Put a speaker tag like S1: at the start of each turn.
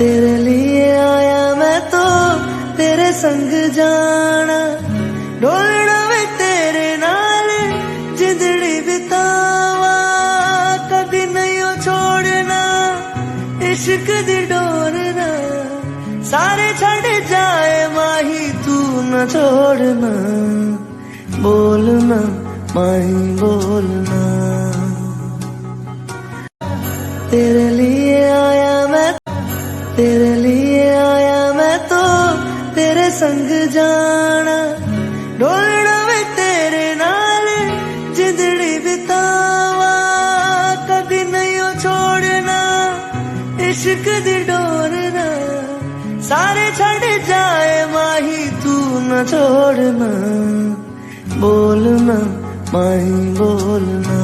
S1: तेरे लिए आया मैं तो तेरे संग जाना, डोलना वे तेरे नाल जिंदड़ी बितावा, कदी नहीं छोड़ना इश्क दी डोरना, सारे छड़ जाए माही तू न छोड़ना, बोलना माही बोलना। तेरे लिए आया मैं, तेरे लिए आया मैं तो तेरे संग जाना, डोलना वे तेरे नाल जिंदड़ी बितावा, कदी नहीं छोड़ना इश्क दी डोरना, सारे छड़ जाए माही तू न छोड़ना, बोलना माही बोलना।